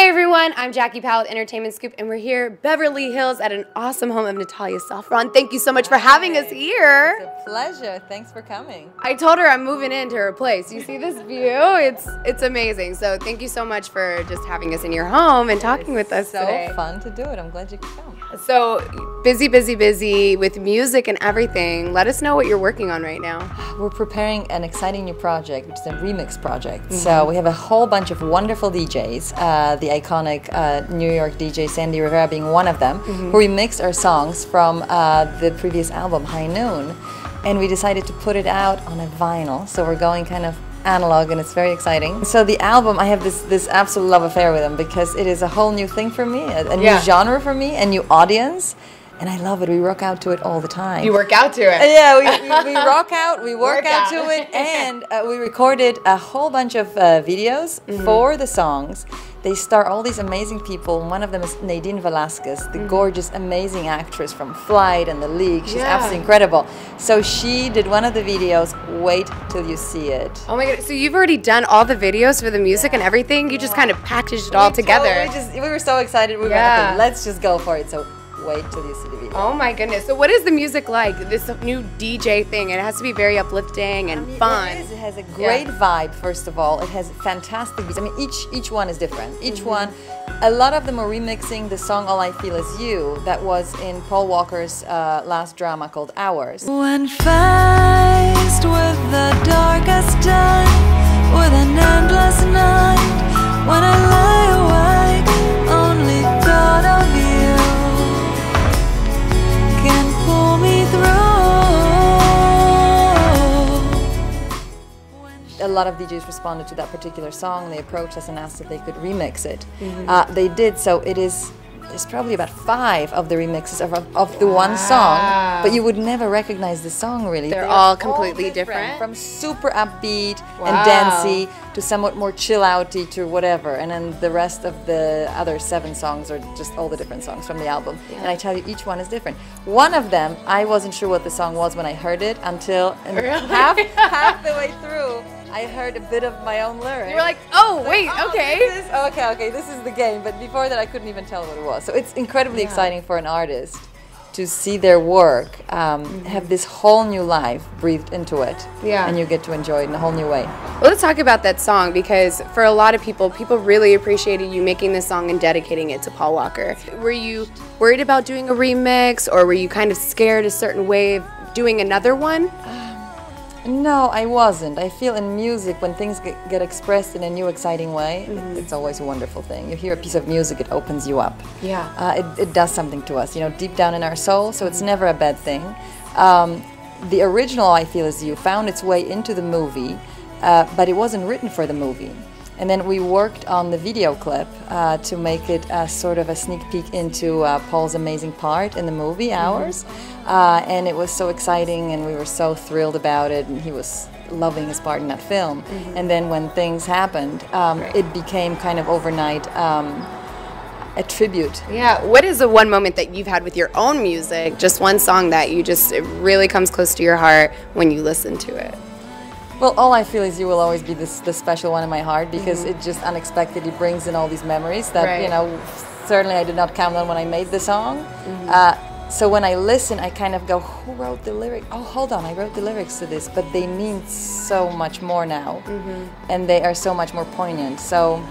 Hey everyone, I'm Jackie Powell with Entertainment Scoop, and we're here Beverly Hills at an awesome home of Natalia Safran. Thank you so much for having us here. It's a pleasure. Thanks for coming. I told her I'm moving into her place. You see this view? It's amazing. So thank you so much for just having us in your home and talking with us today. So fun to do it. I'm glad you could come. So busy with music and everything. Let us know what you're working on right now. We're preparing an exciting new project, which is a remix project. So we have a whole bunch of wonderful DJs. The iconic New York DJ Sandy Rivera being one of them, who remixed our songs from the previous album, High Noon. And we decided to put it out on a vinyl, so we're going kind of analog, and it's very exciting. So the album, I have this absolute love affair with them because it is a whole new thing for me, a new genre for me, a new audience. And I love it. We rock out to it all the time. You work out to it. Yeah, we rock out, we work out to it, and we recorded a whole bunch of videos for the songs. They star all these amazing people. One of them is Nadine Velasquez, the gorgeous, amazing actress from Flight and The League. She's absolutely incredible. So she did one of the videos. Wait till you see it. Oh my God! So you've already done all the videos for the music and everything? You just kind of packaged it all together. We were so excited. We were like, okay, let's just go for it. So wait till you see the video. Oh my goodness. So what is the music like? This new DJ thing, it has to be very uplifting and fun. It is. It has a great vibe, first of all. It has fantastic beats. I mean, each one is different. Each one, a lot of them are remixing the song All I Feel Is You that was in Paul Walker's last drama called Hours. When faced with the darkest day, with an endless night, when I lay awake, only thought of you can pull me through. A lot of DJs responded to that particular song. They approached us and asked if they could remix it. They did, so there's probably about 5 of the remixes of the one song, but you would never recognize the song really. They're all completely different. From super upbeat and dancey to somewhat more chill outy to whatever, and then the rest of the other 7 songs are just all the different songs from the album. And I tell you, each one is different. One of them, I wasn't sure what the song was when I heard it until half the way through. I heard a bit of my own lyrics. You were like, oh, wait, okay. Okay, this is the game. But before that, I couldn't even tell what it was. So it's incredibly exciting for an artist to see their work have this whole new life breathed into it. And you get to enjoy it in a whole new way. Well, let's talk about that song, because for a lot of people really appreciated you making this song and dedicating it to Paul Walker. Were you worried about doing a remix, or were you kind of scared a certain way of doing another one? No, I wasn't. I feel in music, when things get expressed in a new, exciting way, it's always a wonderful thing. You hear a piece of music, it opens you up. It does something to us, you know, deep down in our soul, so it's never a bad thing. The original I Feel Is You found its way into the movie, but it wasn't written for the movie. And then we worked on the video clip to make it sort of a sneak peek into Paul's amazing part in the movie, Hours. And it was so exciting, and we were so thrilled about it, and he was loving his part in that film. And then when things happened, it became kind of overnight a tribute. Yeah, what is the one moment that you've had with your own music, just one song that it really comes close to your heart when you listen to it? Well, All I Feel Is You will always be the special one in my heart, because it just unexpectedly brings in all these memories that, you know, certainly I did not count on when I made the song. So when I listen, I kind of go, who wrote the lyric? Oh, hold on, I wrote the lyrics to this, but they mean so much more now, and they are so much more poignant. So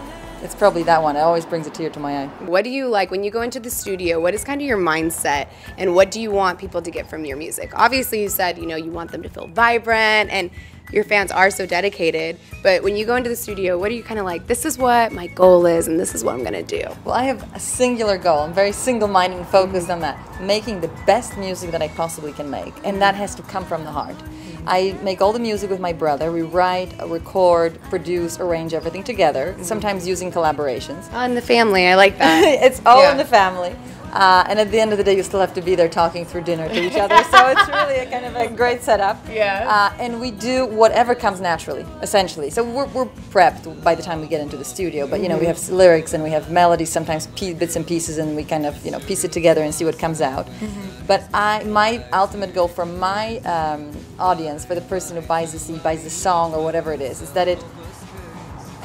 it's probably that one. It always brings a tear to my eye. What do you like when you go into the studio? What is kind of your mindset, and what do you want people to get from your music? Obviously, you said, you know, you want them to feel vibrant, and your fans are so dedicated, but when you go into the studio, what are you kind of like, this is what my goal is, and this is what I'm going to do? Well, I have a singular goal. I'm very single-minded and focused on that, making the best music that I possibly can make, and that has to come from the heart. I make all the music with my brother. We write, record, produce, arrange everything together, sometimes using collaborations. Oh, in the family, I like that. It's all in the family. And at the end of the day, you still have to be there talking through dinner to each other. So it's really a kind of a great setup. And we do whatever comes naturally, essentially. So we're prepped by the time we get into the studio. But, you know, we have lyrics and we have melodies, sometimes bits and pieces, and we kind of, you know, piece it together and see what comes out. But my ultimate goal for my audience, for the person who buys the CD, buys the song or whatever it is that it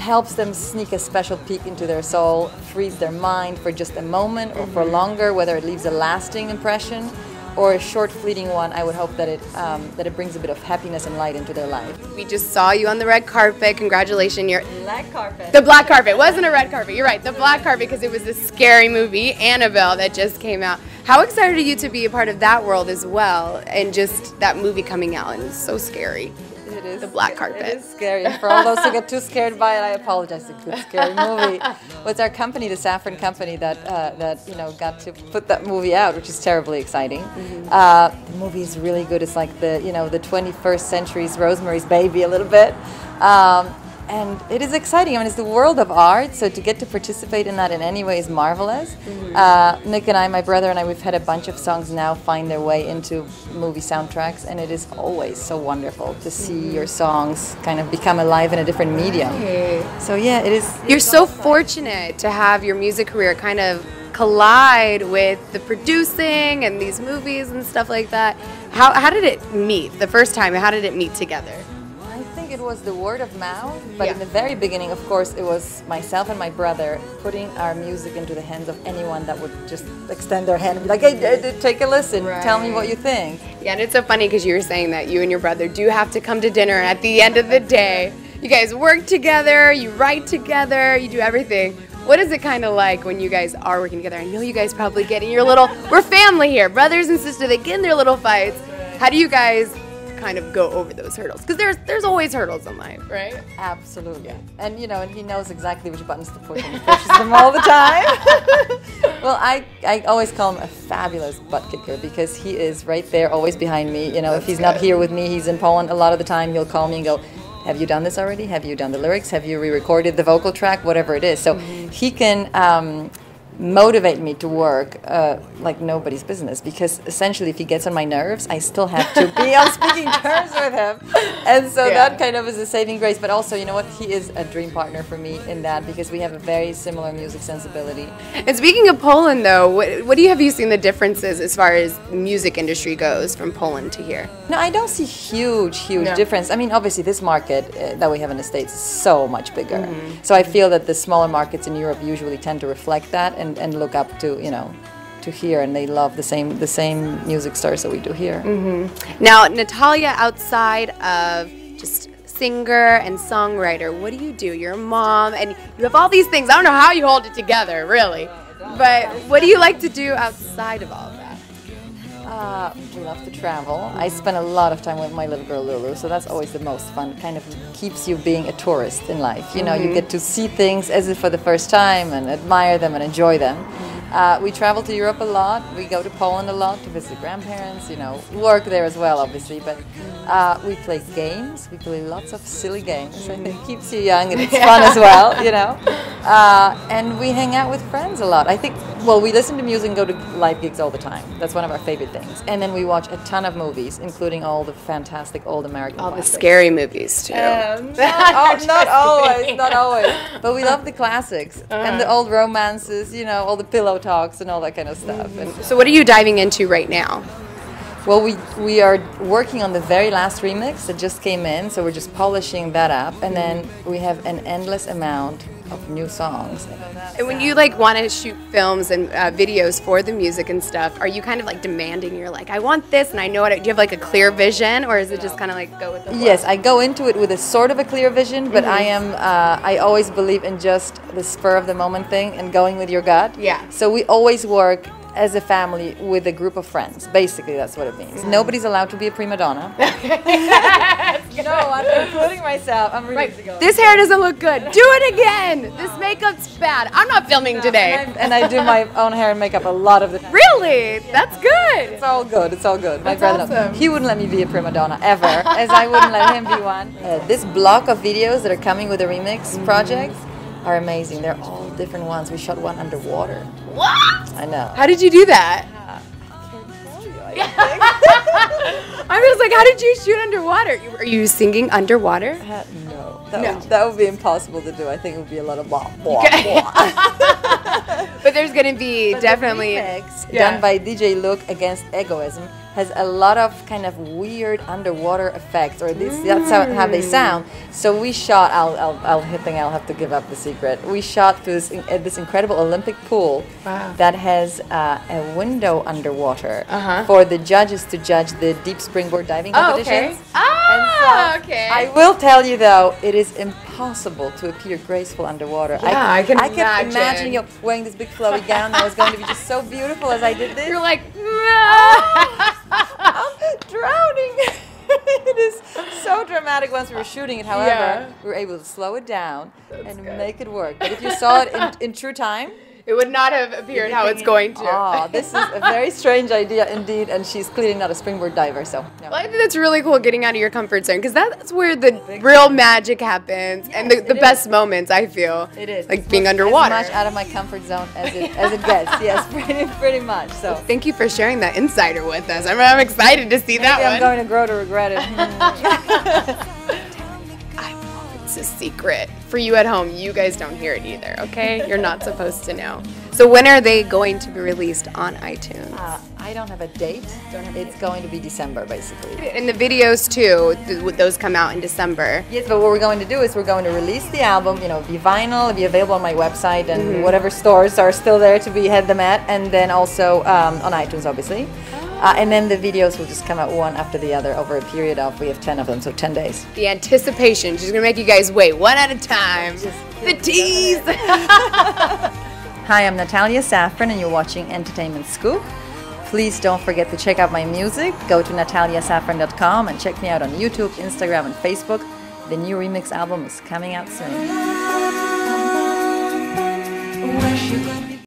helps them sneak a special peek into their soul, frees their mind for just a moment or for longer, whether it leaves a lasting impression or a short fleeting one. I would hope that it brings a bit of happiness and light into their life. We just saw you on the red carpet. Congratulations. Black carpet. The black carpet. It wasn't a red carpet. You're right. The black carpet, because it was this scary movie, Anabelle, that just came out. How excited are you to be a part of that world as well, and just that movie coming out? And it's so scary. It is. The black carpet. It is scary. And for all those who get too scared by it, I apologize. It's a good, scary movie. Well, it's our company, the Safran company, that got to put that movie out, which is terribly exciting. The movie is really good. It's like the 21st century's Rosemary's Baby a little bit. And it is exciting. I mean, it's the world of art, so to get to participate in that in any way is marvelous. Nick and I, my brother and I, we've had a bunch of songs now find their way into movie soundtracks, and it is always so wonderful to see your songs kind of become alive in a different medium. So yeah, it is. You're so fortunate to have your music career kind of collide with the producing and these movies and stuff like that. How did it meet the first time? How did it meet together? It was the word of mouth, but in the very beginning, of course, it was myself and my brother putting our music into the hands of anyone that would just extend their hand and be like, hey, take a listen, tell me what you think. Yeah, and it's so funny because you were saying that you and your brother do have to come to dinner, and at the end of the day, you guys work together, you write together, you do everything. What is it kind of like when you guys are working together? I know you guys probably get in your little, we're family here, brothers and sisters, they get in their little fights. How do you guys kind of go over those hurdles? Because there's always hurdles in life, right? Absolutely. And and he knows exactly which buttons to push, and he pushes them all the time. Well, I always call him a fabulous butt kicker because he is right there, always behind me. If he's not here with me, he's in Poland a lot of the time. He'll call me and go, have you done this already? Have you done the lyrics? Have you re-recorded the vocal track? Whatever it is. So he can motivate me to work like nobody's business, because essentially if he gets on my nerves, I still have to be on speaking terms with him, and so that kind of is a saving grace. But also, you know what, he is a dream partner for me in that, because we have a very similar music sensibility. And speaking of Poland though, what have you seen the differences as far as music industry goes from Poland to here? No, I don't see huge difference. I mean, obviously this market that we have in the States is so much bigger, so I feel that the smaller markets in Europe usually tend to reflect that and look up to to here, and they love the same music stars that we do here. Now, Natalia, outside of just singer and songwriter, what do? You're a mom and you have all these things. I don't know how you hold it together, really, but what do you like to do outside of all of that? We love to travel. I spend a lot of time with my little girl Lulu, so that's always the most fun. It kind of keeps you being a tourist in life. You get to see things as if for the first time and admire them and enjoy them. We travel to Europe a lot. We go to Poland a lot to visit grandparents, work there as well, obviously. But we play games. We play lots of silly games. I think it keeps you young and it's fun as well, And we hang out with friends a lot. I think, we listen to music and go to live gigs all the time. That's one of our favorite things. And then we watch a ton of movies, including all the fantastic old American classics. The scary movies, too. Not always. But we love the classics and the old romances, all the pillow talks and all that kind of stuff. And so what are you diving into right now? Well, we are working on the very last remix that just came in, so we're just polishing that up. And then we have an endless amount of new songs. And when you want to shoot films and videos for the music and stuff, are you kind of demanding? You're like, I want this, and I know it. Do you have a clear vision, or is it just kind of go with the flow? Yes, I go into it with a sort of a clear vision, but I always believe in just the spur of the moment thing and going with your gut. Yeah. So we always work as a family with a group of friends. Basically, that's what it means. Nobody's allowed to be a prima donna. No, I'm including myself. I'm really This hair doesn't look good. Do it again. This makeup's bad. I'm not filming today. And I do my own hair and makeup a lot of the time. Really? That's good. It's all good. It's all good. My brother, he wouldn't let me be a prima donna ever, as I wouldn't let him be one. This block of videos that are coming with the remix projects are amazing. They're all different ones. We shot one underwater. What? I know. How did you do that? I was like, how did you shoot underwater? Are you singing underwater? No. That would be impossible to do. I think it would be a lot of blah, blah, blah. But there's going to be definitely... The remix done by DJ Look against Egoism, has a lot of kind of weird underwater effects, or that's how they sound. So we shot. I think I'll have to give up the secret. We shot this incredible Olympic pool that has a window underwater for the judges to judge the deep springboard diving competitions. Okay. I will tell you though, it is impossible to appear graceful underwater. Yeah, I can kept imagining you wearing this big flowy gown that was going to be just so beautiful as I did this. You're like, I'm drowning. It is so dramatic once we were shooting it. However, we were able to slow it down and make it work. But if you saw it in true time, it would not have appeared how it's going to. Oh, this is a very strange idea indeed, and she's clearly not a springboard diver, so. No. Well, I think that's really cool, getting out of your comfort zone, because that's where the real magic happens, and the best moments, I feel. It is. Like being underwater. As much out of my comfort zone as it gets, yes, pretty much. So. Thank you for sharing that insider with us. I'm excited to see that one. I'm going to grow to regret it. It's a secret. For you at home, you guys don't hear it either, okay? You're not supposed to know. So when are they going to be released on iTunes? I don't have a date. It's going to be December, basically. And the videos, too, those come out in December. Yes, but what we're going to do is we're going to release the album, be vinyl, it'll be available on my website, and whatever stores are still there to be had them at, and then also on iTunes, obviously. And then the videos will just come out one after the other over a period of, we have 10 of them, so 10 days. The anticipation, she's going to make you guys wait one at a time. The tease. Hi, I'm Natalia Safran, and you're watching Entertainment Scoop. Please don't forget to check out my music. Go to nataliasafran.com and check me out on YouTube, Instagram, and Facebook. The new remix album is coming out soon.